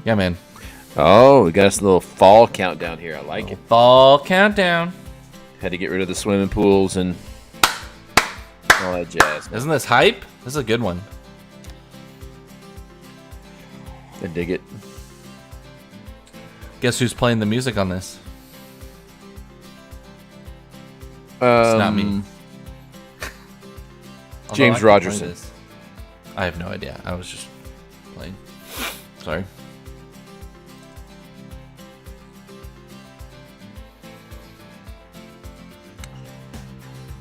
Yeah, man. Oh, we got us a little fall countdown here. I like it. Fall countdown. Had to get rid of the swimming pools and all that jazz. Isn't this hype? This is a good one. I dig it. Guess who's playing the music on this? It's not me. Although James I can play Rogerson. this. I have no idea. I was just playing. Sorry.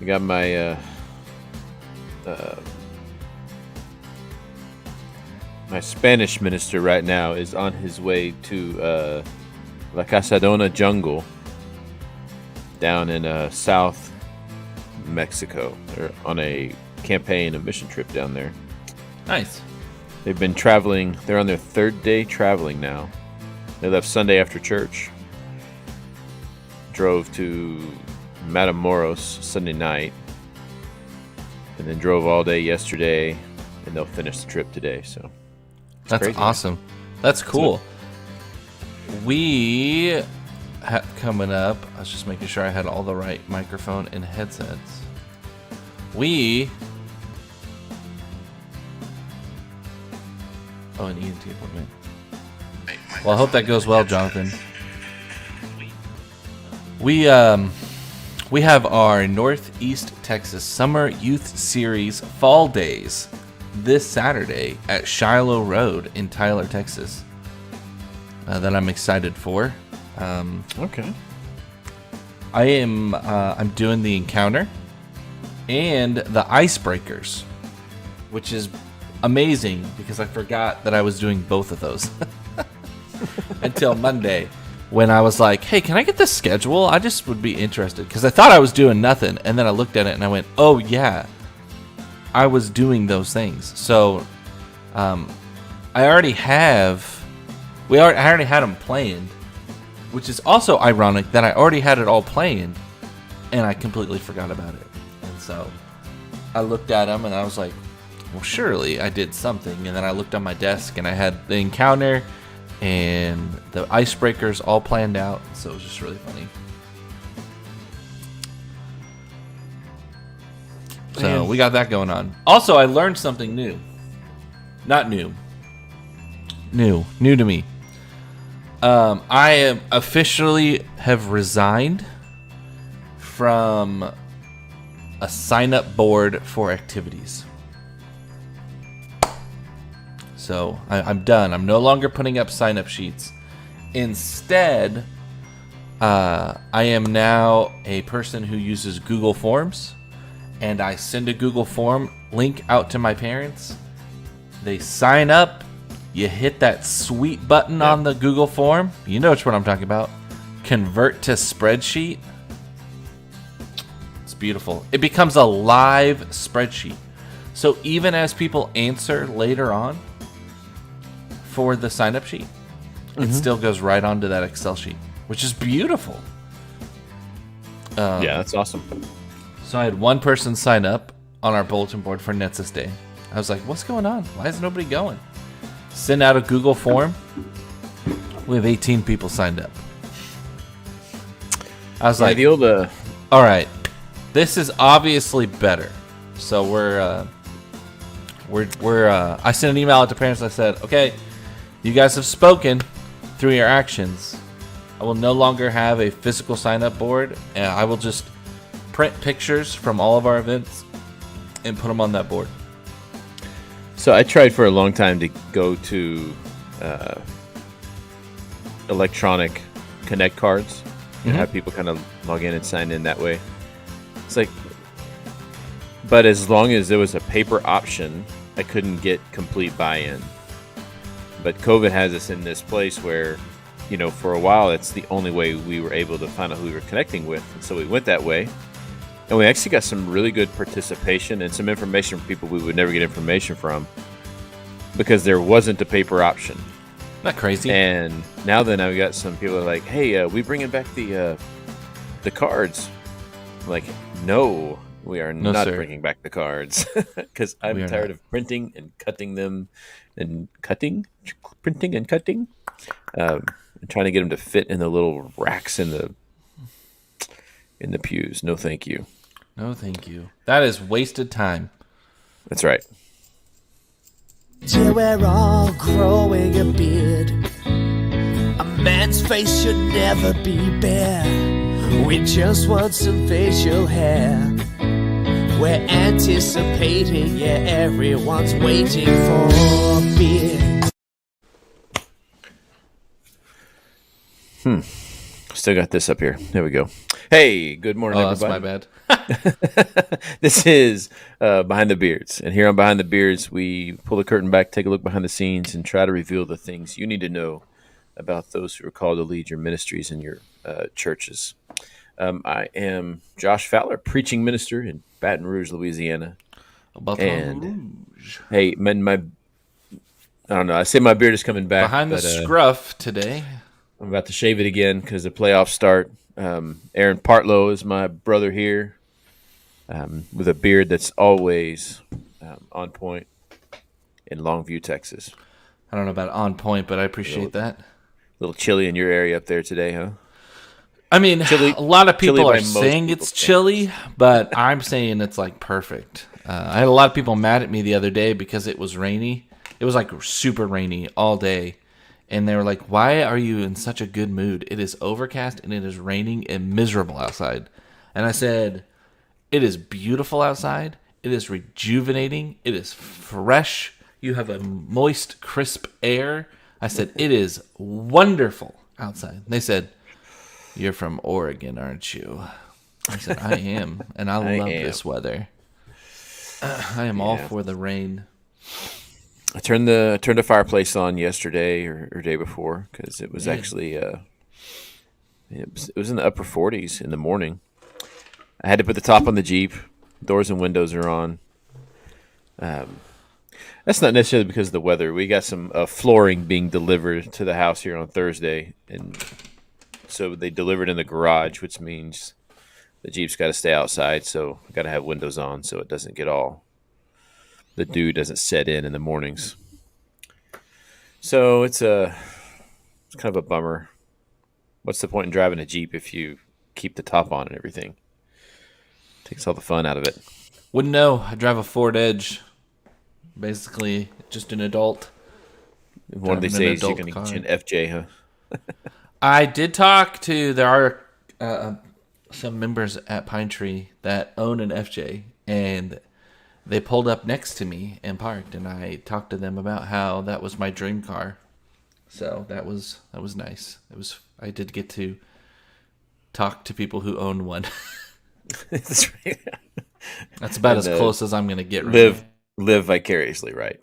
I got my my Spanish minister right now is on his way to La Casadona jungle down in South Mexico. They're on a campaign, a mission trip down there. Nice. They've been traveling. They're on their third day traveling now. They left Sunday after church. Drove to Matamoros Sunday night. And then drove all day yesterday. And they'll finish the trip today. So That's crazy. awesome. That's cool. We have coming up. I was just making sure I had all the right microphone and headsets. An ENT appointment. Well, I hope that goes well, Jonathan. We have our Northeast Texas Summer Youth Series Fall Days this Saturday at Shiloh Road in Tyler, Texas. That I'm excited for. Okay. I'm doing the Encounter and the Icebreakers, which is amazing because I forgot that I was doing both of those until Monday when I was like, hey, can I get the schedule? I just would be interested because I thought I was doing nothing. And then I looked at it and I went, oh, yeah, I was doing those things. So I already had them planned, which is also ironic that I already had it all planned and I completely forgot about it. And so I looked at them and I was like, well, surely I did something. And then I looked on my desk and I had the Encounter and the Icebreakers all planned out. So it was just really funny. So we got that going on. Also, I learned something new. Not new. New to me. I am officially have resigned from a sign-up board for activities. So I'm done. I'm no longer putting up sign-up sheets. Instead, I am now a person who uses Google Forms, and I send a Google Form link out to my parents. They sign up. You hit that sweet button on the Google Form. You know which one I'm talking about. Convert to spreadsheet. It's beautiful. It becomes a live spreadsheet. So even as people answer later on for the sign-up sheet, it still goes right onto that Excel sheet, which is beautiful. Yeah, that's awesome. So I had one person sign up on our bulletin board for Netsus Day. I was like, what's going on? Why is nobody going? Send out a Google form. We have 18 people signed up. I was like, the old all right, this is obviously better. So I sent an email out to parents. I said, okay, you guys have spoken through your actions. I will no longer have a physical sign-up board, and I will just print pictures from all of our events and put them on that board. So I tried for a long time to go to electronic Connect cards and have people kind of log in and sign in that way. It's like, but as long as there was a paper option, I couldn't get complete buy-in. But COVID has us in this place where, you know, for a while, it's the only way we were able to find out who we were connecting with. And so we went that way. And we actually got some really good participation and some information from people we would never get information from because there wasn't a paper option. Not crazy. And now we got some people that are like, hey, we bringing back the cards. I'm like, no, We are No, not sir. bringing back the cards because We I'm are tired not. of printing and cutting them and printing and cutting, and trying to get them to fit in the little racks in the pews. No, thank you. No, thank you. That is wasted time. That's right. Till we're all growing a beard. A man's face should never be bare. We just want some facial hair. We're anticipating, yeah, everyone's waiting for a beard. Still got this up here. There we go. Hey, good morning, Oh, that's my everybody. bad. This is Behind the Beards. And here on Behind the Beards, we pull the curtain back, take a look behind the scenes, and try to reveal the things you need to know about those who are called to lead your ministries and your churches. I am Josh Fowler, preaching minister in Baton Rouge, Louisiana. Baton Rouge. Hey, man, I don't know. I say my beard is coming back. Behind the but, scruff today. I'm about to shave it again because the playoffs start. Aaron Partlow is my brother here, with a beard that's always on point in Longview, Texas. I don't know about on point, but I appreciate that. A little chilly in your area up there today, huh? I mean, Chilly- a lot of people chilly by are most saying people's it's chilly, but I'm saying it's like perfect. I had a lot of people mad at me the other day because it was rainy. It was like super rainy all day. And they were like, why are you in such a good mood? It is overcast and it is raining and miserable outside. And I said, it is beautiful outside. It is rejuvenating. It is fresh. You have a moist, crisp air. I said, it is wonderful outside. They said, you're from Oregon, aren't you? I said, I am. And I love am. this weather. I am all for the rain. I turned the fireplace on yesterday or day before because it was actually it was in the upper 40s in the morning. I had to put the top on the Jeep. Doors and windows are on. That's not necessarily because of the weather. We got some flooring being delivered to the house here on Thursday, and so they delivered in the garage, which means the Jeep's got to stay outside. So got to have windows on so it doesn't get all. The dew doesn't set in the mornings. So it's kind of a bummer. What's the point in driving a Jeep if you keep the top on and everything? Takes all the fun out of it. Wouldn't know. I drive a Ford Edge. Basically, just an adult. One of these Driving an days you're adult going to car. get you an FJ, huh? I did talk to, there are some members at Pine Tree that own an FJ, and they pulled up next to me and parked, and I talked to them about how that was my dream car. So that was nice. I did get to talk to people who own one. That's right. That's about And, as close as I'm gonna get. Right live vicariously, right?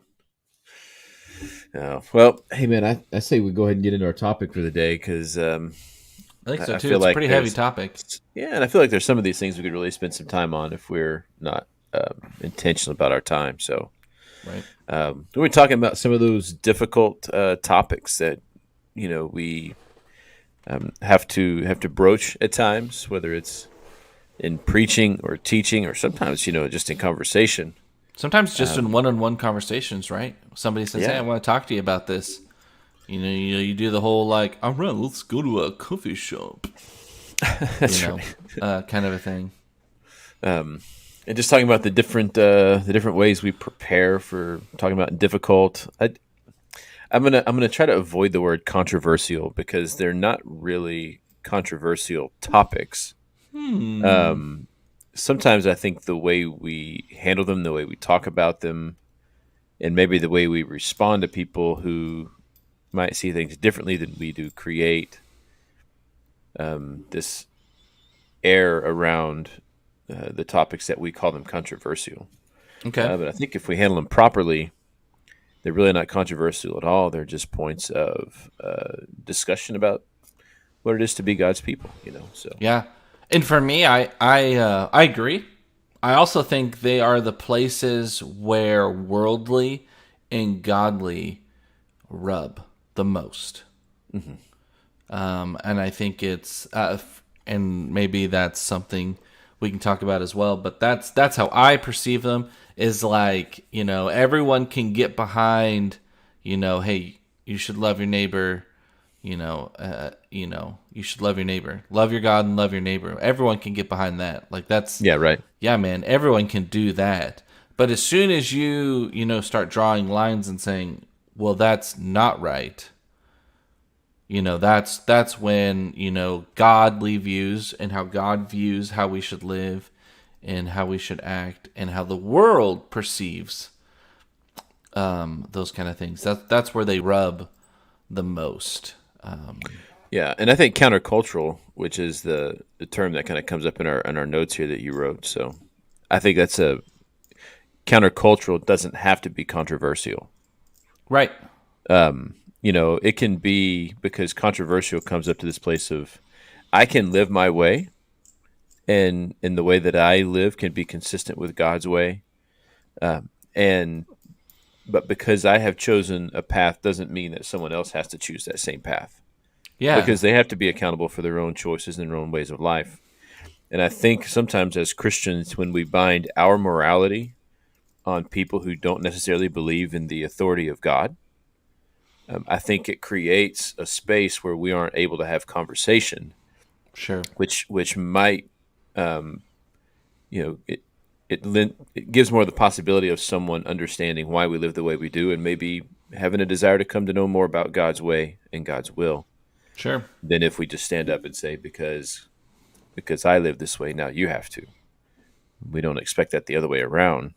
Well, hey man, I say we go ahead and get into our topic for the day because I think so I too. feel It's like a pretty heavy there's- topic. yeah, and I feel like there's some of these things we could really spend some time on if we're not intentional about our time. So Right. we're talking about some of those difficult topics that we have to broach at times, whether it's in preaching or teaching, or sometimes just in conversation. Sometimes just in one-on-one conversations, right? Somebody says, "Hey, Yeah. I want to talk to you about this." You do the whole like, "All right, let's go to a coffee shop." That's Kind of a thing. And just talking about the different ways we prepare for talking about difficult. I'm gonna try to avoid the word controversial because they're not really controversial topics. Sometimes I think the way we handle them, the way we talk about them, and maybe the way we respond to people who might see things differently than we do, create this air around the topics that we call them controversial. Okay. But I think if we handle them properly, they're really not controversial at all. They're just points of discussion about what it is to be God's people. So Yeah, and for me, I agree. I also think they are the places where worldly and godly rub the most. And I think it's and maybe that's something we can talk about as well. But that's how I perceive them. Is like, everyone can get behind, hey, you should love your neighbor. You should love your neighbor, love your God, and love your neighbor. Everyone can get behind that. Like that's right. Yeah, man. Everyone can do that. But as soon as you start drawing lines and saying, well, that's not right. That's when, godly views and how God views how we should live and how we should act and how the world perceives those kind of things. That's where they rub the most. And I think countercultural, which is the term that kind of comes up in our notes here that you wrote. So I think that's countercultural doesn't have to be controversial. Right. It can be, because controversial comes up to this place of, I can live my way, and in the way that I live can be consistent with God's way. But because I have chosen a path doesn't mean that someone else has to choose that same path. Yeah. Because they have to be accountable for their own choices and their own ways of life. And I think sometimes as Christians, when we bind our morality on people who don't necessarily believe in the authority of God, I think it creates a space where we aren't able to have conversation. Sure. Which might, it gives more the possibility of someone understanding why we live the way we do, and maybe having a desire to come to know more about God's way and God's will. Sure. Than if we just stand up and say, because I live this way, now you have to. We don't expect that the other way around.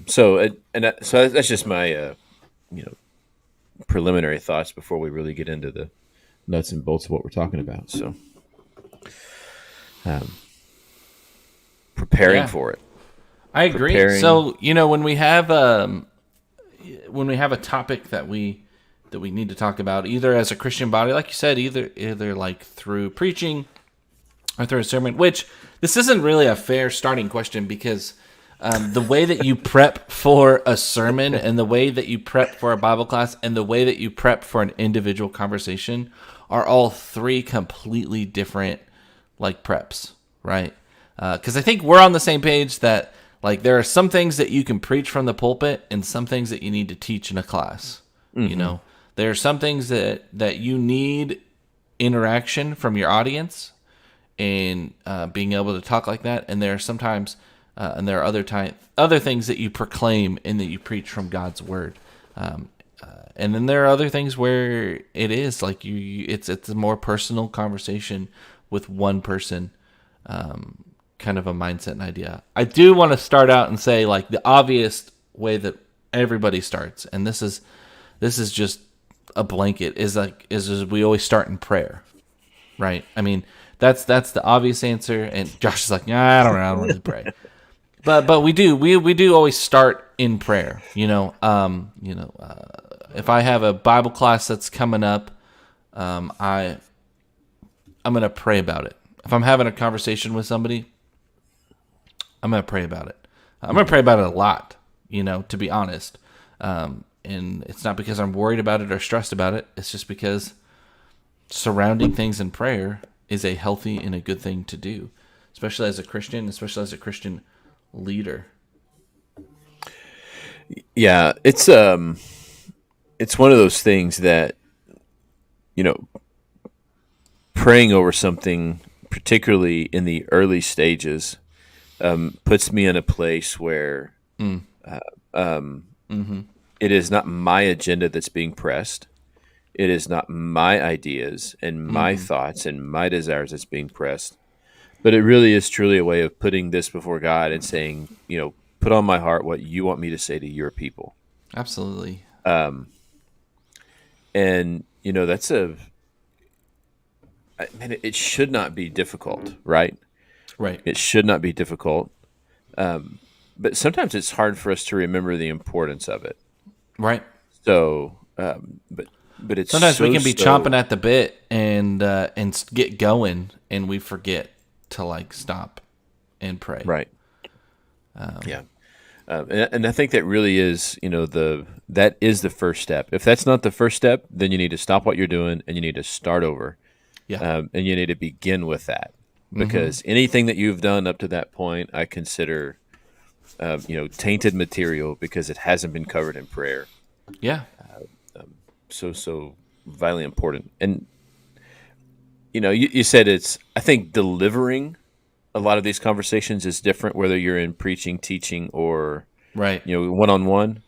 So that's just my preliminary thoughts before we really get into the nuts and bolts of what we're talking about. So preparing for it. I agree. So, when we have a topic that we need to talk about, either as a Christian body, like you said, either like through preaching or through a sermon, which this isn't really a fair starting question, because the way that you prep for a sermon and the way that you prep for a Bible class and the way that you prep for an individual conversation are all three completely different preps, right? Because I think we're on the same page that there are some things that you can preach from the pulpit and some things that you need to teach in a class. Mm-hmm. There are some things that you need interaction from your audience and being able to talk like that. And there are sometimes, and there are other things that you proclaim and that you preach from God's word. And then there are other things where it is it's a more personal conversation with one person, kind of a mindset and idea. I do want to start out and say the obvious way that everybody starts, and this is just a blanket, is we always start in prayer, right? I mean, that's the obvious answer. And Josh is like, nah, I don't want to pray, but we do always start in prayer. If I have a Bible class that's coming up, I'm gonna pray about it. If I'm having a conversation with somebody, I'm gonna pray about it. I'm gonna pray about it a lot, to be honest. And it's not because I'm worried about it or stressed about it. It's just because surrounding things in prayer is a healthy and a good thing to do, especially as a Christian, especially as a Christian leader. Yeah, it's one of those things that, praying over something, particularly in the early stages, puts me in a place where it is not my agenda that's being pressed. It is not my ideas and my thoughts and my desires that's being pressed. But it really is truly a way of putting this before God and saying, put on my heart what you want me to say to your people. Absolutely. And, that's it should not be difficult, right? Right. It should not be difficult. But sometimes it's hard for us to remember the importance of it. Right. So, but it's sometimes we can be chomping at the bit and get going, and we forget to stop and pray. Right. Yeah. And I think that really is, that is the first step. If that's not the first step, then you need to stop what you're doing and you need to start over. Yeah. And you need to begin with that. because anything that you've done up to that point, I consider, tainted material because it hasn't been covered in prayer. Yeah. So vitally important. And you said I think delivering a lot of these conversations is different, whether you're in preaching, teaching, or Right. one-on-one.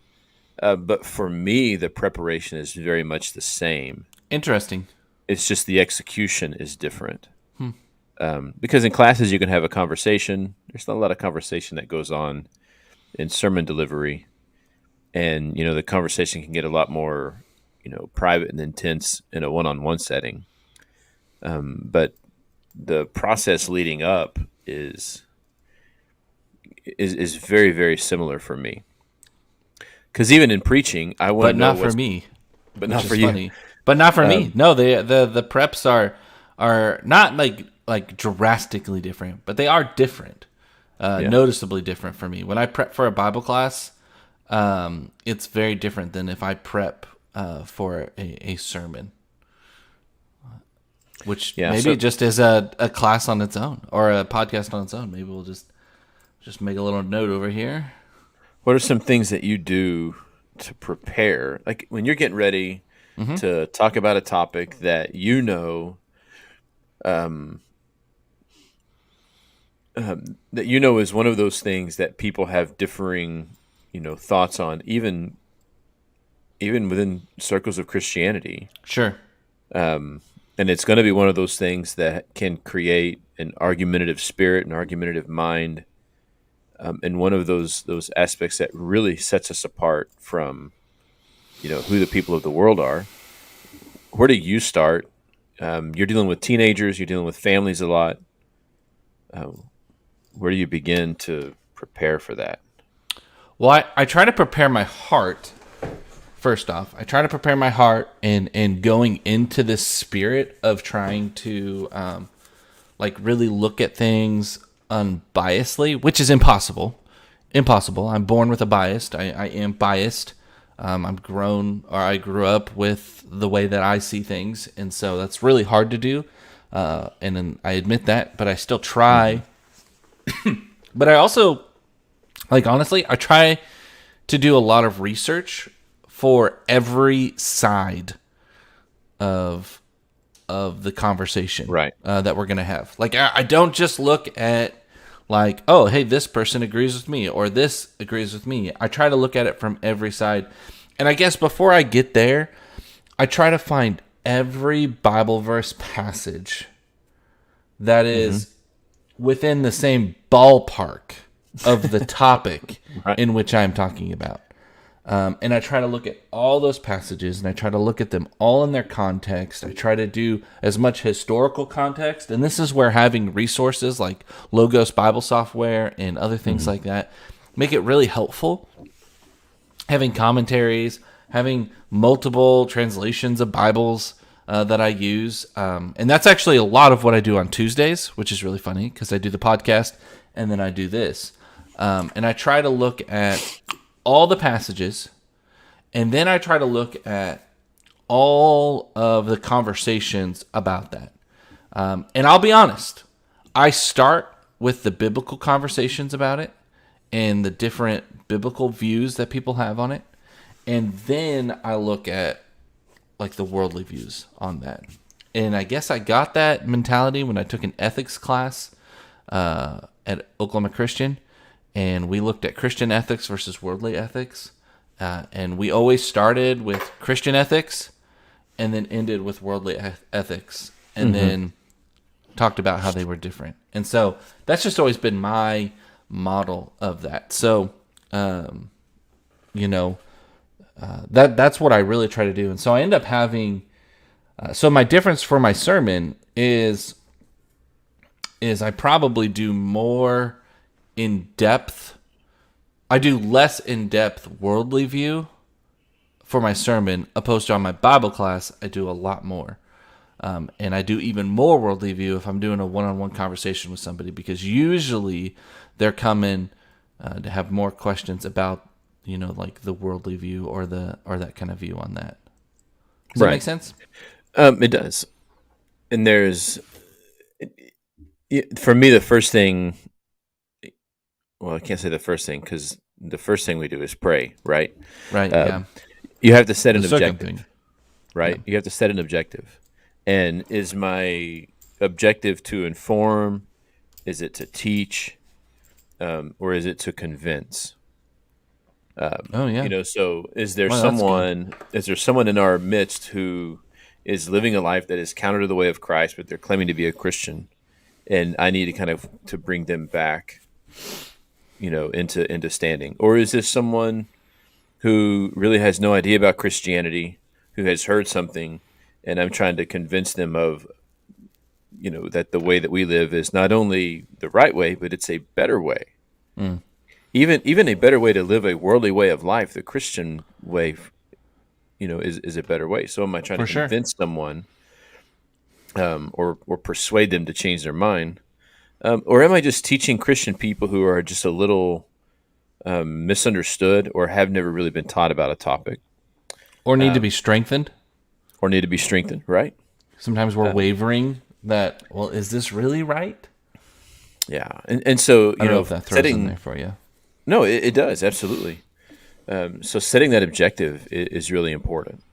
But for me, the preparation is very much the same. Interesting. It's just the execution is different. Because in classes you can have a conversation. There's not a lot of conversation that goes on in sermon delivery, and the conversation can get a lot more private and intense in a one-on-one setting. But the process leading up is very, very similar for me. Because even in preaching, I want But to know not for me. but Which not is for you. funny. But not for me. No, the preps are not like drastically different, but they are different. Noticeably different for me. When I prep for a Bible class, it's very different than if I prep for a sermon. Which maybe just is a class on its own or a podcast on its own. Maybe we'll just make a little note over here. What are some things that you do to prepare? Like when you're getting ready to talk about a topic that is one of those things that people have differing, thoughts on, even within circles of Christianity. Sure. And it's going to be one of those things that can create an argumentative spirit, an argumentative mind, and one of those aspects that really sets us apart from, who the people of the world are. Where do you start? You're dealing with teenagers. You're dealing with families a lot. Where do you begin to prepare for that? Well, I try to prepare my heart. First off, I try to prepare my heart and going into this spirit of trying to really look at things unbiasedly, which is impossible. I'm born with a bias. I am biased. I grew up with the way that I see things, and so that's really hard to do. And then I admit that, but I still try. But I also, honestly, I try to do a lot of research for every side of the conversation, right? That we're gonna have. I don't just look at oh, hey, this person agrees with me or this agrees with me. I try to look at it from every side, and I guess before I get there, I try to find every Bible verse passage that is within the same ballpark of the topic right. in which I'm talking about. And I try to look at all those passages, and I try to look at them all in their context. I try to do as much historical context, and this is where having resources like Logos Bible software and other things like that make it really helpful. Having commentaries, having multiple translations of Bibles that I use, and that's actually a lot of what I do on Tuesdays, which is really funny because I do the podcast and then I do this, and I try to look at all the passages, and then I try to look at all of the conversations about that. And I'll be honest, I start with the biblical conversations about it and the different biblical views that people have on it, and then I look at the worldly views on that. And I guess I got that mentality when I took an ethics class at Oklahoma Christian. And we looked at Christian ethics versus worldly ethics. And we always started with Christian ethics and then ended with worldly ethics. And then talked about how they were different. And so that's just always been my model of that. So, that's what I really try to do. And so I end up having... so my difference for my sermon is I probably do more... in-depth. I do less in-depth worldly view for my sermon, opposed to on my Bible class, I do a lot more. And I do even more worldly view if I'm doing a one-on-one conversation with somebody, because usually they're coming to have more questions about, the worldly view or that kind of view on that. Does that make sense? It does. And there's... For me, the first thing, well, I can't say the first thing because the first thing we do is pray, right? Right. Um, Yeah. you have to set The an second objective, thing. right? Yeah. You have to set an objective. And is my objective to inform? Is it to teach? Or is it to convince? Oh yeah. So Well, that's good. is there someone in our midst who is living a life that is counter to the way of Christ, but they're claiming to be a Christian, and I need to kind of to bring them back, into standing? Or is this someone who really has no idea about Christianity, who has heard something, and I'm trying to convince them of, that the way that we live is not only the right way, but it's a better way. Mm. Even a better way to live a worldly way of life. The Christian way, is a better way. So am I trying For to sure. convince someone, or persuade them to change their mind, or am I just teaching Christian people who are just a little misunderstood or have never really been taught about a topic, Or need to be strengthened. or need to be strengthened? Right? Sometimes we're wavering. That well, is this really right? Yeah, and so I don't know if that throws in there for you. No, it does absolutely. So setting that objective is really important.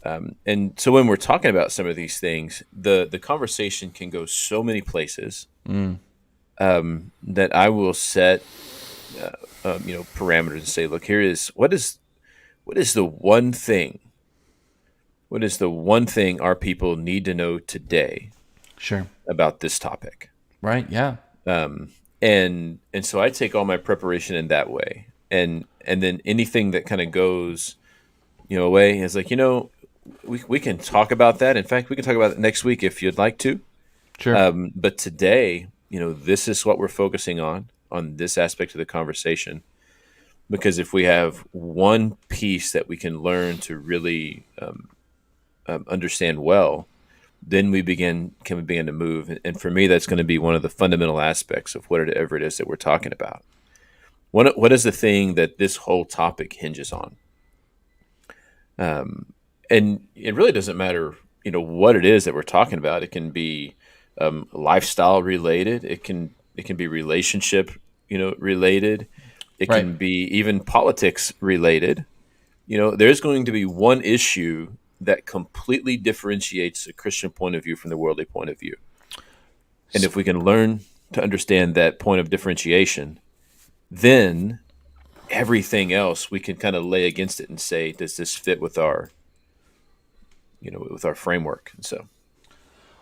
And so when we're talking about some of these things, the conversation can go so many places, that I will set parameters and say, look, what is the one thing, our people need to know today Sure. about this topic? Right. Yeah. And so I take all my preparation in that way, and then anything that kind of goes away is like, we can talk about that. In fact, we can talk about it next week if you'd like to. Sure. But today, this is what we're focusing on this aspect of the conversation. Because if we have one piece that we can learn to really understand well, then we can begin to move. And for me, that's going to be one of the fundamental aspects of whatever it is that we're talking about. What is the thing that this whole topic hinges on? And it really doesn't matter, what it is that we're talking about. It can be lifestyle related. It can be relationship, related. It Right. can be even politics related. There's going to be one issue that completely differentiates a Christian point of view from the worldly point of view. And if we can learn to understand that point of differentiation, then everything else we can kind of lay against it and say, does this fit with our, with our framework? And so,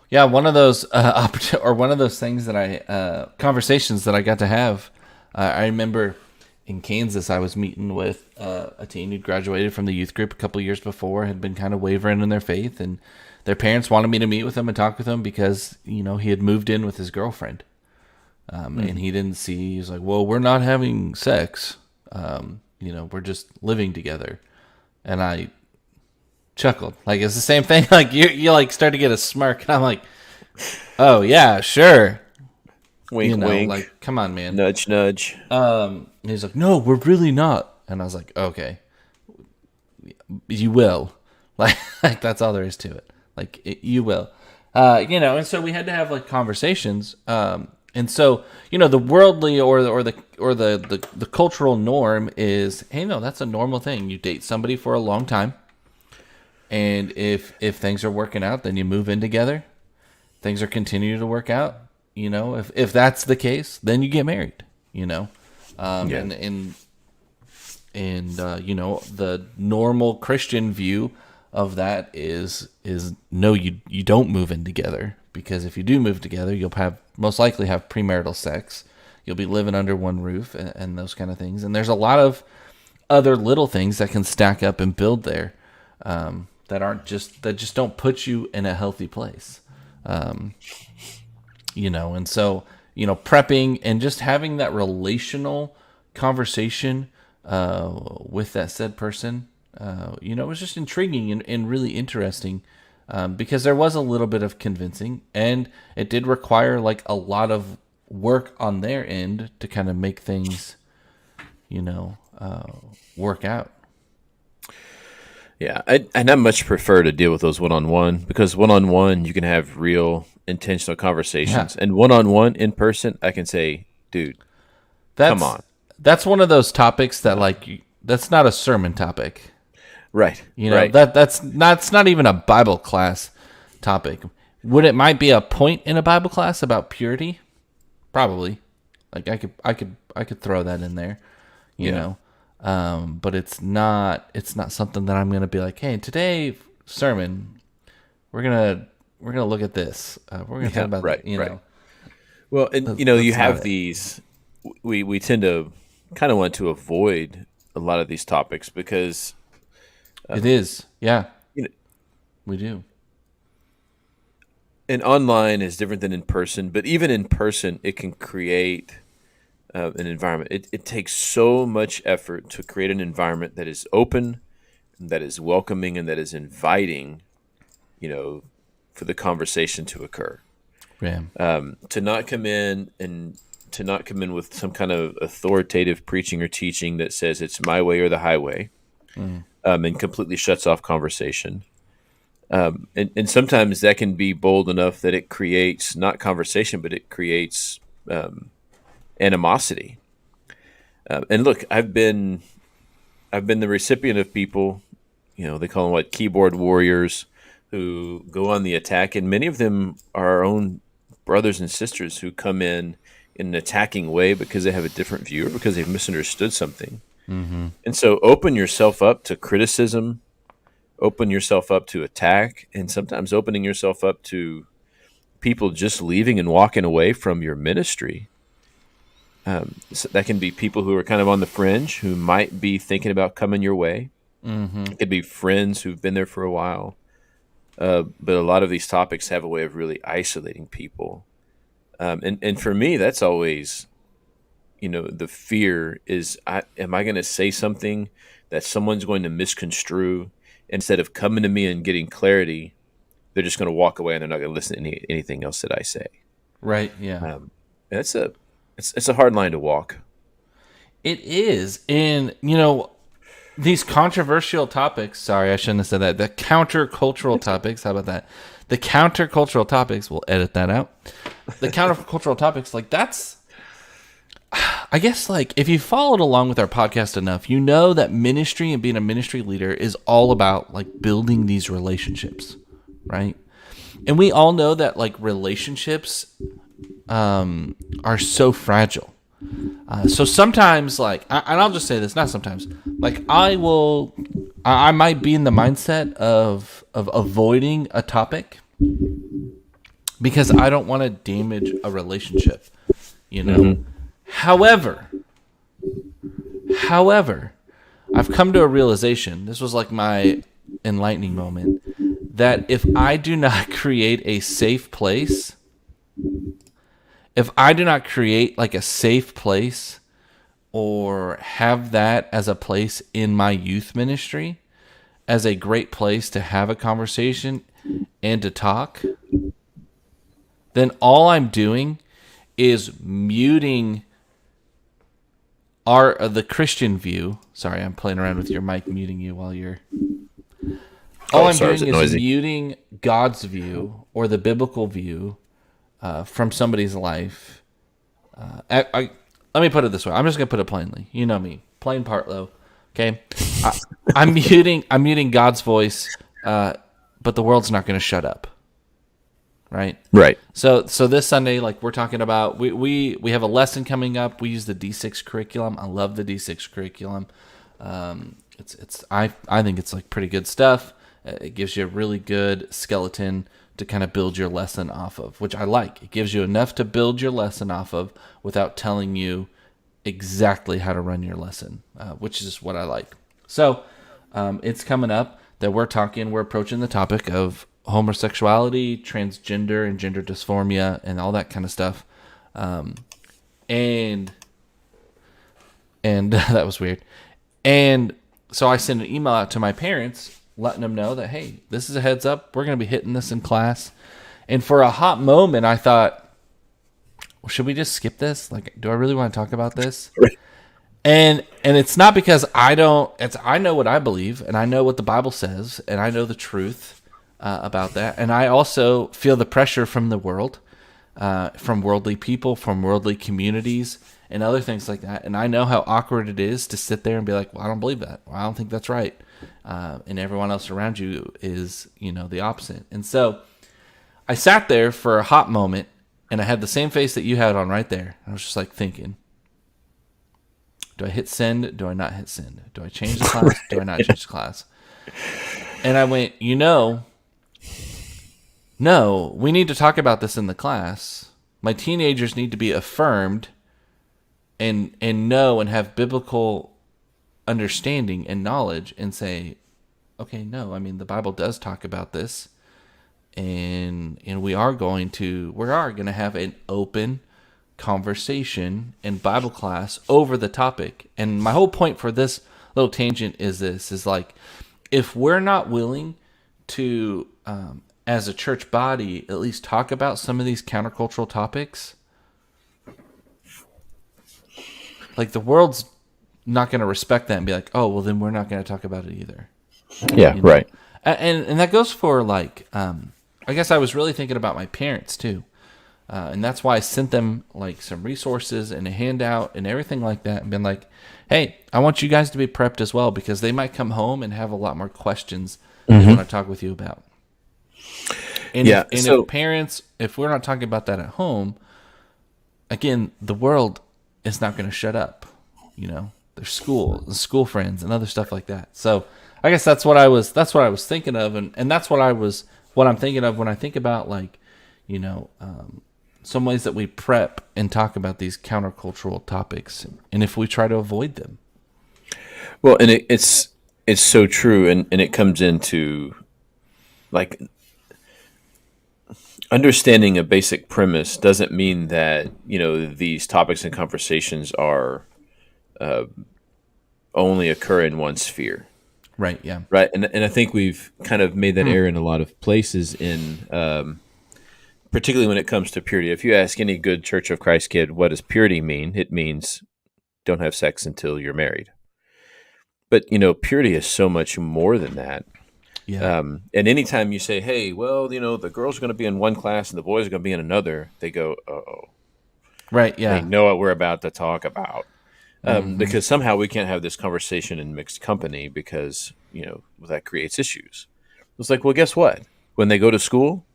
Yeah, one of those one of those things that I conversations that I got to have. I remember in Kansas, I was meeting with a teen who graduated from the youth group a couple years before, had been kind of wavering in their faith, and their parents wanted me to meet with them and talk with them because he had moved in with his girlfriend, and he didn't see. He was like, "Well, we're not having sex, we're just living together," and I chuckled. Like, it's the same thing. Like you like start to get a smirk, and I'm like, "Oh yeah, sure." wink, wink, Like, come on, man. nudge, nudge. And he's like, "No, we're really not." And I was like, "Okay, you will." Like that's all there is to it. Like you will, And so we had to have like conversations. And so the worldly or the cultural norm is, hey, no, that's a normal thing. You date somebody for a long time, and if things are working out, then you move in together. Things are continuing to work out. If that's the case, then you get married. Yeah. And the normal Christian view of that is no, you don't move in together, because if you do move together, you'll most likely have premarital sex. You'll be living under one roof and those kind of things. And there's a lot of other little things that can stack up and build there, that just don't put you in a healthy place. And so, prepping and just having that relational conversation with that said person, it was just intriguing and really interesting, because there was a little bit of convincing, and it did require like a lot of work on their end to kind of make things, work out. Yeah, I not much prefer to deal with those one-on-one because one-on-one you can have real intentional Yeah. conversations, and one-on-one in person I can say, dude, come That's on. that's one of those topics that that's not a sermon topic. Right, You know, right. that's not even a Bible class topic. Would it might be a point in a Bible class about purity? Probably. Like I could throw that in there, you Yeah. know. But it's not something that I'm gonna be like, hey, today sermon, we're gonna look at this. We're gonna talk Yeah, about right, that, you right. know. Well, and you That's not have it. these. We tend to kind of want to avoid a lot of these topics because It is. Yeah, you know, we do. and online is different than in person. But even in person, it can create an environment. It takes so much effort to create an environment that is open, that is welcoming, and that is inviting. You know, for the conversation to occur. Yeah. To not come in and to not come in with some kind of authoritative preaching or teaching that says it's my way or the highway, and completely shuts off conversation. And sometimes that can be bold enough that it creates not conversation, but it creates animosity. And look, I've been the recipient of people, they call them what, keyboard warriors, who go on the attack, and many of them are our own brothers and sisters who come in an attacking way because they have a different view or because they've misunderstood something. And so open yourself up to criticism, open yourself up to attack, and sometimes opening yourself up to people just leaving and walking away from your ministry. So that can be people who are kind of on the fringe, who might be thinking about coming your way. It could be friends who've been there for a while. But a lot of these topics have a way of really isolating people. And for me, that's always, the fear is, am I going to say something that someone's going to misconstrue? Instead of coming to me and getting clarity, they're just going to walk away and they're not going to listen to anything else that I say. Right. Yeah. And it's a hard line to walk. It is. And, these controversial topics, sorry, I shouldn't have said that. The countercultural topics, how about that? The countercultural topics, we'll edit that out. The countercultural topics, that's, I guess, if you followed along with our podcast enough, you know that ministry and being a ministry leader is all about, building these relationships, right? And we all know that, relationships are so fragile. So sometimes, and I'll just say this, not sometimes, I might be in the mindset of avoiding a topic because I don't want to damage a relationship, However, I've come to a realization, this was my enlightening moment, that if I do not create a safe place, if I do not create a safe place or have that as a place in my youth ministry, as a great place to have a conversation and to talk, then all I'm doing is muting the Christian view. Sorry, I'm playing around with your mic, muting you while you're... All I'm doing is muting God's view or the biblical view from somebody's life. Let me put it this way. I'm just gonna put it plainly. You know me, plain part low. Okay, I'm muting God's voice, but the world's not gonna shut up. Right. Right. So this Sunday, we're talking about, we have a lesson coming up. We use the D6 curriculum. I love the D6 curriculum. I think it's pretty good stuff. It gives you a really good skeleton to kind of build your lesson off of, which I like. It gives you enough to build your lesson off of without telling you exactly how to run your lesson, which is what I like. So it's coming up that we're approaching the topic of homosexuality, transgender, and gender dysphoria, and all that kind of stuff. And that was weird. And so I sent an email out to my parents, letting them know that, hey, this is a heads up. We're going to be hitting this in class. And for a hot moment, I thought, well, should we just skip this? Do I really want to talk about this? And it's not because I don't. It's I know what I believe, and I know what the Bible says, and I know the truth about that. And I also feel the pressure from the world, from worldly people, from worldly communities, and other things like that. And I know how awkward it is to sit there and be like, "Well, I don't believe that. Well, I don't think that's right." And everyone else around you is, the opposite. And so I sat there for a hot moment, and I had the same face that you had on right there. I was just like thinking, do I hit send? Do I not hit send? Do I change the class? Do I not change the class? And I went, no, we need to talk about this in the class. My teenagers need to be affirmed and know and have biblical understanding and knowledge and say, okay, no, I mean, the Bible does talk about this. And we are going to have an open conversation in Bible class over the topic. And my whole point for this little tangent is like, if we're not willing to, as a church body, at least talk about some of these countercultural topics, like the world's not going to respect that and be like, oh, well, then we're not going to talk about it either. Yeah, right. And that goes for like, I guess I was really thinking about my parents too. And that's why I sent them like some resources and a handout and everything like that, and been like, hey, I want you guys to be prepped as well, because they might come home and have a lot more questions they want to talk with you about. And, if parents, if we're not talking about that at home, again, the world is not going to shut up. There's school friends and other stuff like that. So I guess that's what I was thinking of. And that's what I'm thinking of when I think about like, some ways that we prep and talk about these countercultural topics, and if we try to avoid them. Well, and it's so true, and it comes into like understanding a basic premise doesn't mean that these topics and conversations are only occur in one sphere. Right. Yeah. Right. And I think we've kind of made that error in a lot of places particularly when it comes to purity. If you ask any good Church of Christ kid, what does purity mean? It means don't have sex until you're married. But, purity is so much more than that. Yeah. And anytime you say, hey, well, the girls are going to be in one class and the boys are going to be in another, they go, uh-oh. Right. Yeah. They know what we're about to talk about. Because somehow we can't have this conversation in mixed company because, that creates issues. It's like, well, guess what? When they go to school,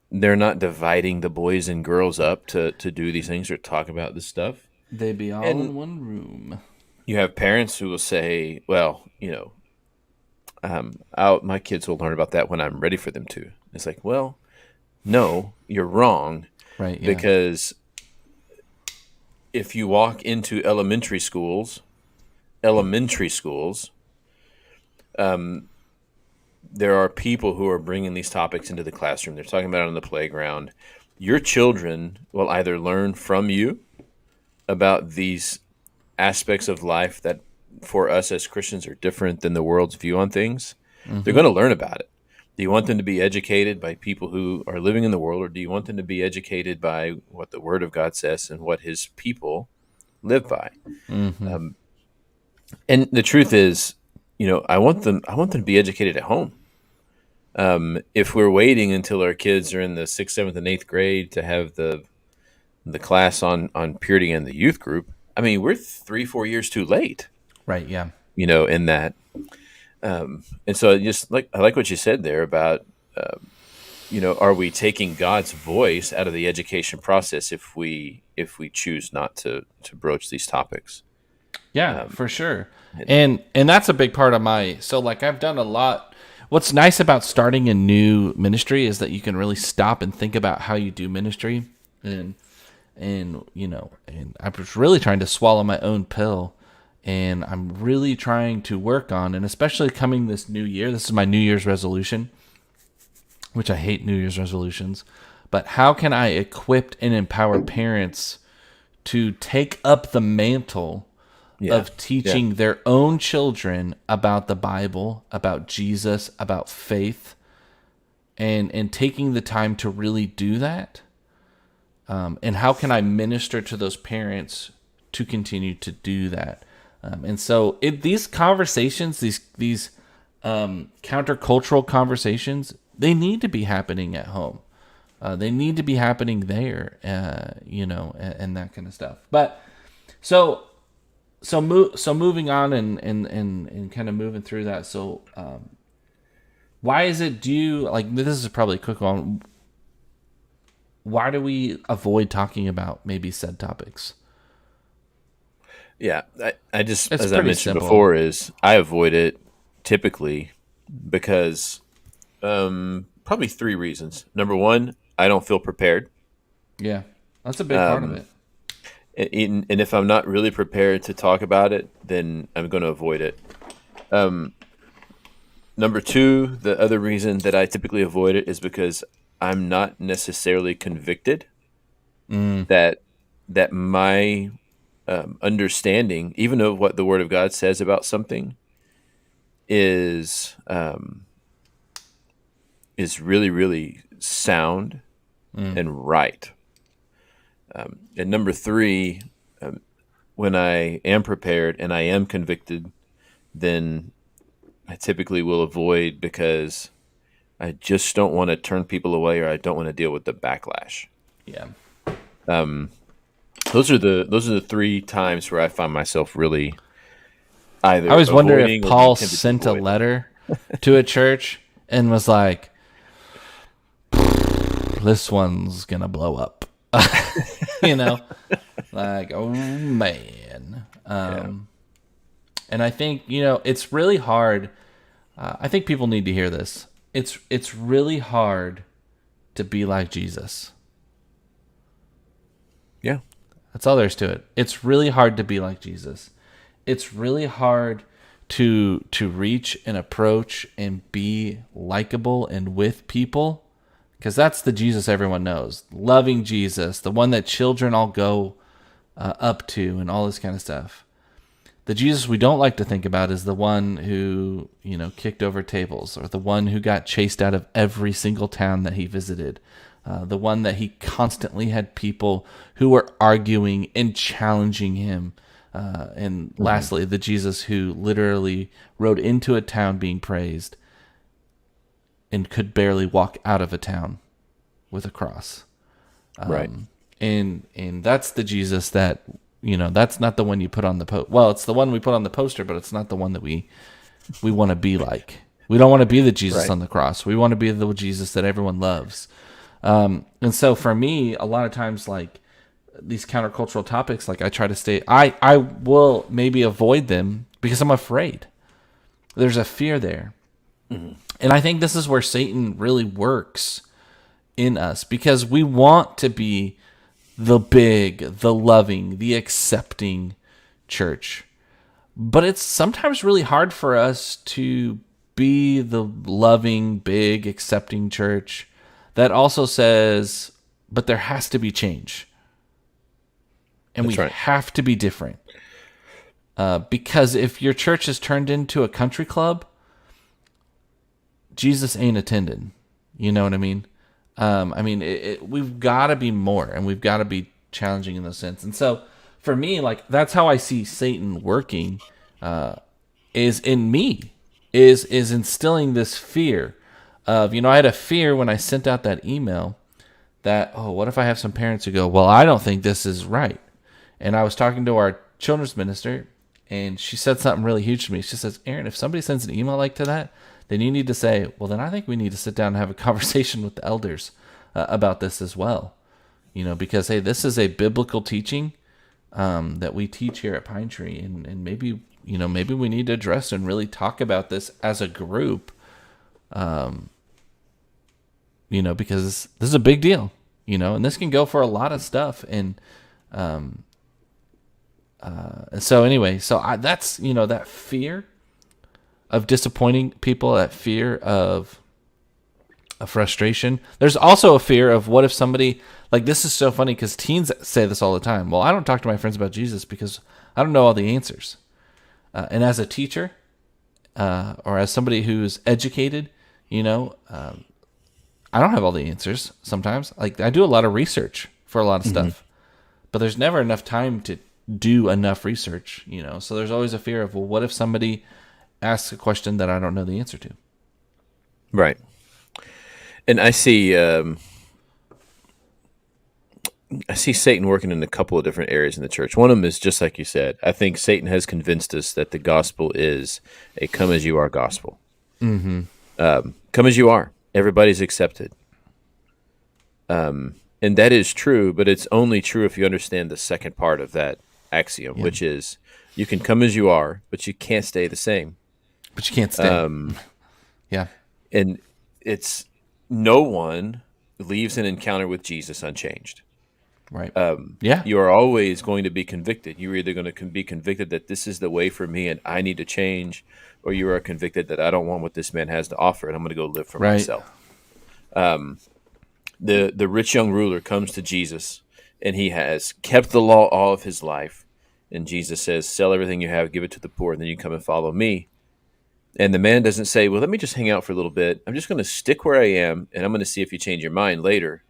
they're not dividing the boys and girls up to do these things or talk about this stuff. They be all in one room. You have parents who will say, well, my kids will learn about that when I'm ready for them to. It's like, well, no, you're wrong. Right. Yeah. Because if you walk into elementary schools, there are people who are bringing these topics into the classroom. They're talking about it on the playground. Your children will either learn from you about these aspects of life that for us as Christians are different than the world's view on things. They're going to learn about it. Do you want them to be educated by people who are living in the world, or do you want them to be educated by what the Word of God says and what His people live by? And the truth is, I want them to be educated at home. If we're waiting until our kids are in the 6th, 7th, and 8th grade to have the class on purity in the youth group, I mean, we're 3-4 years too late. Right. Yeah. In that. And so I like what you said there about, are we taking God's voice out of the education process if we choose not to broach these topics? Yeah, for sure. And that's a big part of I've done a lot. What's nice about starting a new ministry is that you can really stop and think about how you do ministry. And I was really trying to swallow my own pill, and I'm really trying to work on, and especially coming this new year, this is my New Year's resolution, which I hate New Year's resolutions, but how can I equip and empower parents to take up the mantle of teaching their own children about the Bible, about Jesus, about faith, and taking the time to really do that? And how can I minister to those parents to continue to do that. And so these conversations, these countercultural conversations, they need to be happening at home. They need to be happening there, and that kind of stuff. But so moving on and kind of moving through that. So why is it? This is probably a quick one. Why do we avoid talking about maybe said topics? Yeah, I just, It's as I pretty mentioned simple. before, is I avoid it typically because probably 3 reasons. Number 1, I don't feel prepared. Yeah, that's a big part of it. And if I'm not really prepared to talk about it, then I'm going to avoid it. Number 2, the other reason that I typically avoid it is because I'm not necessarily convicted that my understanding, even of what the Word of God says about something, is really, really sound and right. And number 3, when I am prepared and I am convicted, then I typically will avoid because I just don't want to turn people away, or I don't want to deal with the backlash. Yeah. Those are the 3 times where I find myself really either. I always wonder avoiding if or Paul being tempted to sent a avoid. letter to a church and was like, "This one's gonna blow up," like, oh man. And I think it's really hard. I think people need to hear this. It's really hard to be like Jesus. Yeah. That's all there is to it. It's really hard to be like Jesus. It's really hard to reach and approach and be likable and with people, because that's the Jesus everyone knows. Loving Jesus, the one that children all go up to and all this kind of stuff. The Jesus we don't like to think about is the one who, kicked over tables, or the one who got chased out of every single town that he visited. The one that he constantly had people who were arguing and challenging him. And lastly, the Jesus who literally rode into a town being praised and could barely walk out of a town with a cross. Right. And that's the Jesus that, that's not the one you put on the well, it's the one we put on the poster, but it's not the one that we want to be like. We don't want to be the Jesus Right. on the cross. We want to be the Jesus that everyone loves. And so for me, a lot of times, like these countercultural topics, like I try to stay, I will maybe avoid them because I'm afraid. There's a fear there. And I think this is where Satan really works in us, because we want to be the big, the loving, the accepting church. But it's sometimes really hard for us to be the loving, big, accepting church that also says, but there has to be change. And That's we right. have to be different. Because if your church is turned into a country club, Jesus ain't attended. You know what I mean? We've got to be more, and we've got to be challenging in those sense. And so for me, like, that's how I see Satan working, is in me, is instilling this fear of, I had a fear when I sent out that email that, what if I have some parents who go, well, I don't think this is right. And I was talking to our children's minister, and she said something really huge to me. She says, Aaron, if somebody sends an email like to that, then you need to say, well, then I think we need to sit down and have a conversation with the elders about this as well. Because, hey, this is a biblical teaching that we teach here at Pine Tree. And maybe, maybe we need to address and really talk about this as a group, because this is a big deal, and this can go for a lot of stuff. And so anyway, that's, that fear of disappointing people, that fear of a frustration. There's also a fear of, what if somebody, like, this is so funny because teens say this all the time. Well, I don't talk to my friends about Jesus because I don't know all the answers. And as a teacher, or as somebody who's educated, I don't have all the answers sometimes. Like, I do a lot of research for a lot of stuff, but there's never enough time to do enough research, So there's always a fear of, well, what if somebody asks a question that I don't know the answer to? Right. And I see Satan working in a couple of different areas in the church. One of them is just like you said. I think Satan has convinced us that the gospel is a come as you are gospel. Mm-hmm. Come as you are. Everybody's accepted. And that is true, but it's only true if you understand the second part of that axiom, which is you can come as you are, but you can't stay the same. But you can't stay. Yeah. And it's no one leaves an encounter with Jesus unchanged. Right. You are always going to be convicted. You're either going to be convicted that this is the way for me and I need to change, or you are convicted that I don't want what this man has to offer and I'm going to go live for myself. The rich young ruler comes to Jesus and he has kept the law all of his life. And Jesus says, sell everything you have, give it to the poor, and then you come and follow me. And the man doesn't say, well, let me just hang out for a little bit. I'm just going to stick where I am, and I'm going to see if you change your mind later.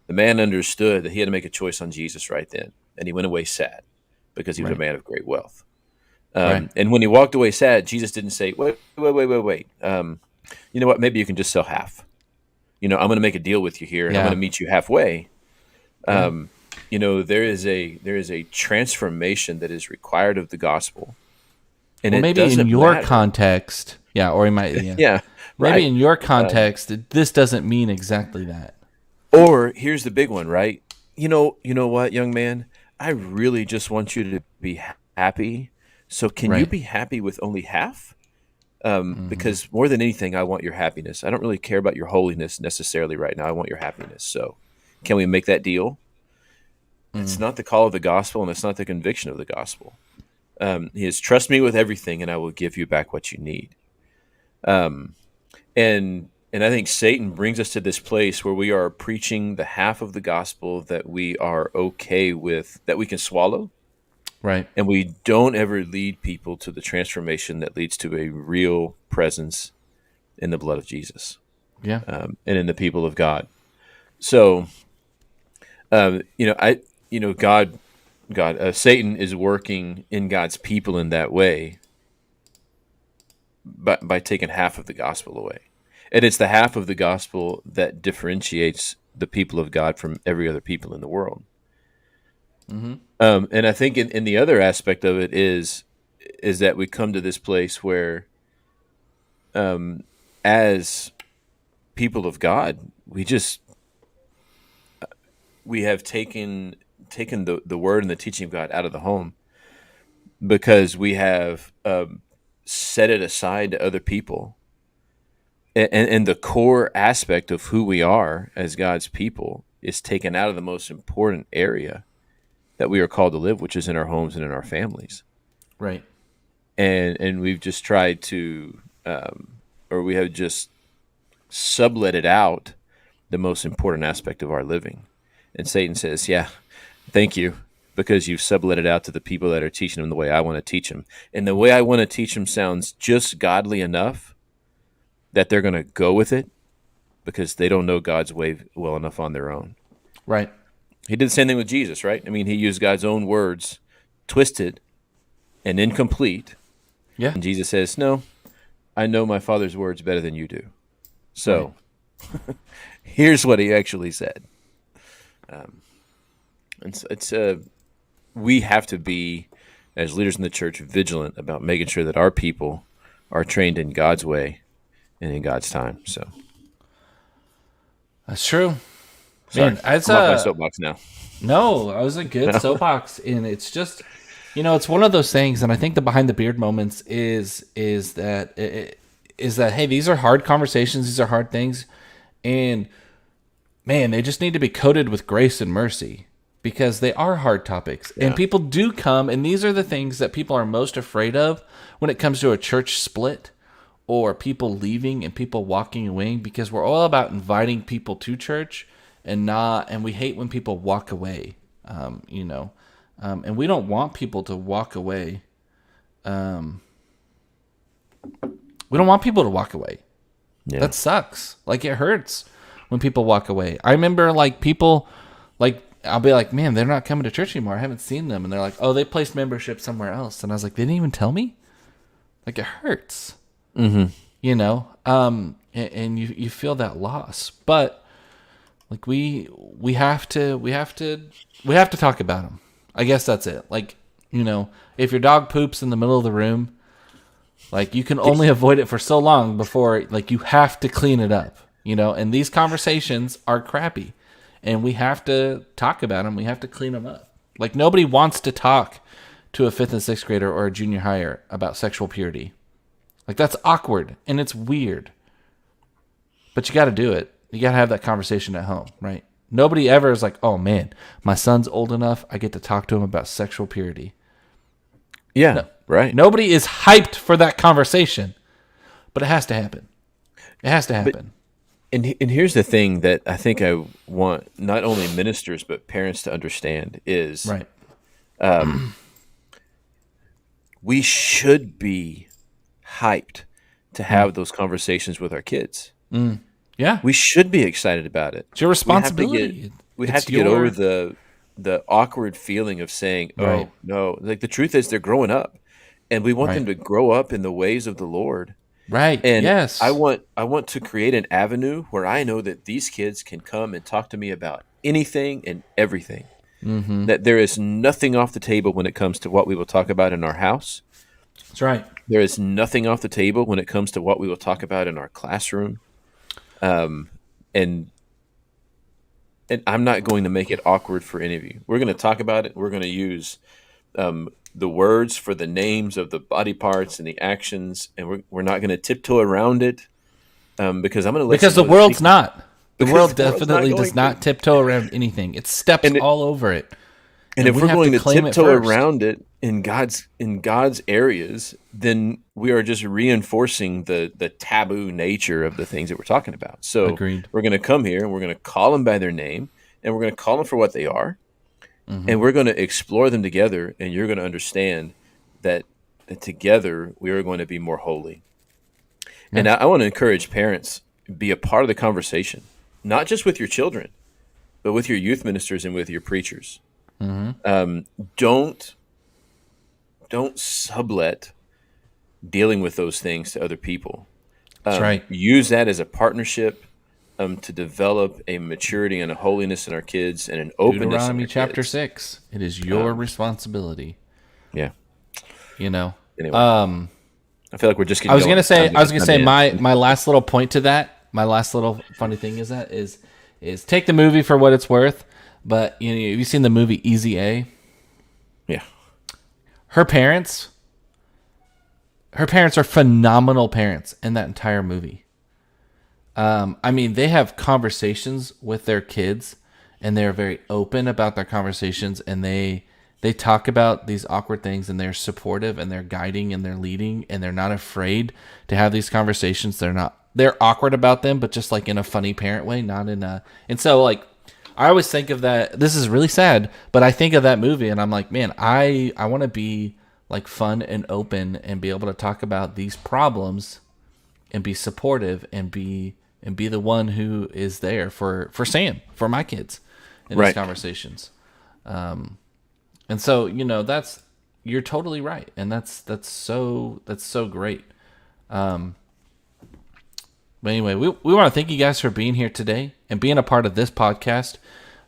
The man understood that he had to make a choice on Jesus right then, and he went away sad because he was a man of great wealth. And when he walked away sad, Jesus didn't say, wait. You know what? Maybe you can just sell half. I'm going to make a deal with you here, and I'm going to meet you halfway. There is a transformation that is required of the gospel. And well, maybe in your context, or he might, maybe in your context, this doesn't mean exactly that. Or here's the big one, right? You know what, young man? I really just want you to be happy. So can you be happy with only half? Because more than anything, I want your happiness. I don't really care about your holiness necessarily right now. I want your happiness. So can we make that deal? It's not the call of the gospel, and it's not the conviction of the gospel. He is, trust me with everything, and I will give you back what you need. And I think Satan brings us to this place where we are preaching the half of the gospel that we are okay with, that we can swallow. Right. And we don't ever lead people to the transformation that leads to a real presence in the blood of Jesus. Yeah. And in the people of God. So, Satan is working in God's people in that way by taking half of the gospel away. And it's the half of the gospel that differentiates the people of God from every other people in the world. Mm-hmm. And I think in the other aspect of it is that we come to this place where, as people of God, we have taken the word and the teaching of God out of the home because we have set it aside to other people. And the core aspect of who we are as God's people is taken out of the most important area that we are called to live, which is in our homes and in our families. Right. And we've just tried to, or we have just subletted out the most important aspect of our living. And Satan says, yeah, thank you, because you've subletted out to the people that are teaching them the way I want to teach them. And the way I want to teach them sounds just godly enough that they're going to go with it because they don't know God's way well enough on their own. Right. He did the same thing with Jesus, right? I mean, he used God's own words, twisted and incomplete. Yeah. And Jesus says, no, I know my Father's words better than you do. So here's what he actually said. And so we have to be, as leaders in the church, vigilant about making sure that our people are trained in God's way and in God's time. So that's true. Sorry, Man, I'm off my soapbox now. No, I was a good soapbox, and it's just, it's one of those things, and I think the behind the beard moments is that hey, these are hard conversations, these are hard things, and man, they just need to be coated with grace and mercy because they are hard topics, and people do come, and these are the things that people are most afraid of when it comes to a church split or people leaving and people walking away, because we're all about inviting people to church. And we hate when people walk away, and we don't want people to walk away. We don't want people to walk away. Yeah. That sucks. Like, it hurts when people walk away. I remember, people, I'll be like, man, they're not coming to church anymore. I haven't seen them. And they're like, oh, they placed membership somewhere else. And I was like, they didn't even tell me? Like, it hurts. Mm-hmm. You know? And you feel that loss. But like we have to talk about them. I guess that's it. Like, you know, if your dog poops in the middle of the room, like, you can only avoid it for so long before, like, you have to clean it up, you know? And these conversations are crappy, and we have to talk about them. We have to clean them up. Like, nobody wants to talk to a 5th and 6th grader or a junior higher about sexual purity. Like, that's awkward, and it's weird. But you got to do it. You got to have that conversation at home, right? Nobody ever is like, oh, man, my son's old enough, I get to talk to him about sexual purity. Yeah, No. right. Nobody is hyped for that conversation, but it has to happen. It has to happen. And here's the thing that I think I want not only ministers but parents to understand is Right. We should be hyped to have those conversations with our kids. Yeah. We should be excited about it. It's your responsibility. We have It's to get over your- the awkward feeling of saying, "Oh Right. no!" Like, the truth is, they're growing up, and we want them Right. to grow up in the ways of the Lord. Right. And yes. I want to create an avenue where I know that these kids can come and talk to me about anything and everything. Mm-hmm. That there is nothing off the table when it comes to what we will talk about in our house. That's right. There is nothing off the table when it comes to what we will talk about in our classroom. And I'm not going to make it awkward for any of you. We're going to talk about it. We're going to use the words for the names of the body parts and the actions, and we're not going to tiptoe around it because I'm going to let Because you the know world's that not. The Because world the world's definitely not does going not tiptoe around anything. It steps And it- all over it. And if we we're have going to claim it tiptoe first. around it in God's areas, then we are just reinforcing the taboo nature of the things that we're talking about. So Agreed. we're going to come here and we're going to call them by their name, and we're going to call them for what they are, Mm-hmm. and we're going to explore them together, and you're going to understand that together we are going to be more holy. And I want to encourage parents, be a part of the conversation, not just with your children, but with your youth ministers and with your preachers. Don't sublet dealing with those things to other people. That's right. Use that as a partnership to develop a maturity and a holiness in our kids and an openness. in Deuteronomy our chapter kids. 6. It is your responsibility. Yeah. You know. Anyway, I feel like we're just getting. I was going. gonna say. Time I was gonna time say to end. my last little point to that. My last little funny thing is take the movie for what it's worth. But you know, have you seen the movie Easy A? Yeah. Her parents are phenomenal parents in that entire movie. I mean, they have conversations with their kids, and they're very open about their conversations, and they talk about these awkward things, and they're supportive, and they're guiding, and they're leading, and they're not afraid to have these conversations. They're awkward about them, but just like in a funny parent way, not in a. And so, like, I always think of that. This is really sad, but I think of that movie, and I'm like, man, I want to be like fun and open and be able to talk about these problems and be supportive and be the one who is there for Sam, for my kids in Right. these conversations. And so, you know, you're totally right. And that's so great. But anyway, we want to thank you guys for being here today and being a part of this podcast,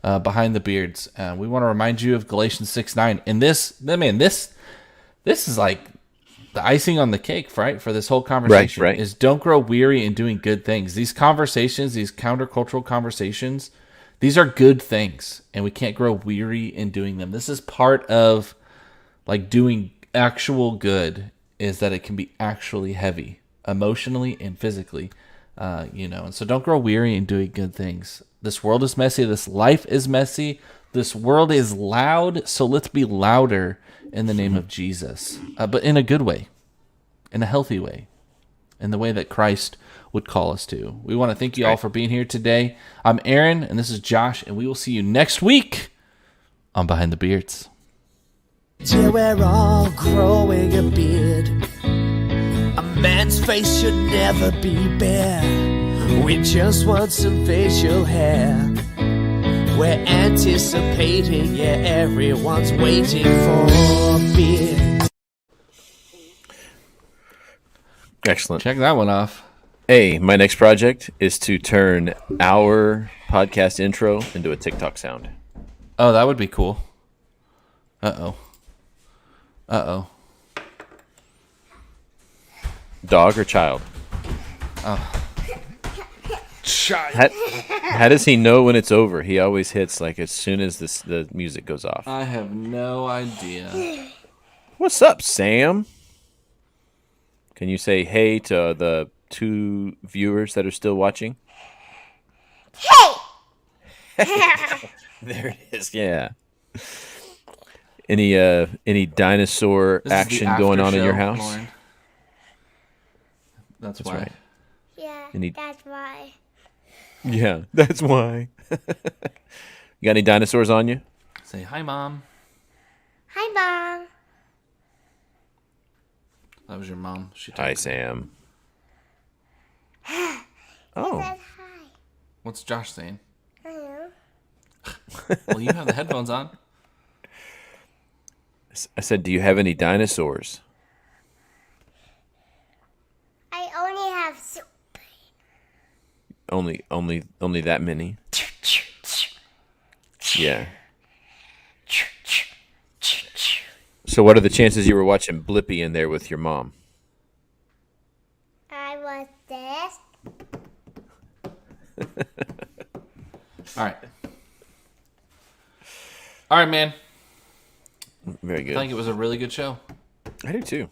Behind the Beards. We want to remind you of Galatians 6:9. And this is like the icing on the cake, right? For this whole conversation Right. is don't grow weary in doing good things. These conversations, these countercultural conversations, these are good things, and we can't grow weary in doing them. This is part of like doing actual good, is that it can be actually heavy emotionally and physically, and so don't grow weary in doing good things. This world is messy. This life is messy. This world is loud. So let's be louder in the name of Jesus, but in a good way, in a healthy way, in the way that Christ would call us to. We want to thank you all for being here today. I'm Aaron, and this is Josh, and we will see you next week on Behind the Beards. Till we're all growing a beard. A man's face should never be bare. We just want some facial hair. We're anticipating, yeah, everyone's waiting for beer. Excellent. Check that one off. Hey, my next project is to turn our podcast intro into a TikTok sound. Oh, that would be cool. Uh-oh. Uh-oh. Dog or child? Child. How does he know when it's over? He always hits like as soon as the music goes off. I have no idea. What's up, Sam? Can you say hey to the 2 viewers that are still watching? Hey! There it is. Yeah. Any dinosaur This is the action after going on in your show, house? Lauren. That's why. right. Yeah, Any- that's why. Yeah, that's why. You got any dinosaurs on you? Say hi, Mom. Hi, Mom. That was your mom. She Hi, Sam. Oh, Says hi. What's Josh saying? I know. Well, you have the headphones on. I said, do you have any dinosaurs? I only have soup. Only that many? Yeah. So what are the chances you were watching Blippi in there with your mom? I was this. All right. All right, man. Very I good. think it was a really good show. I do too.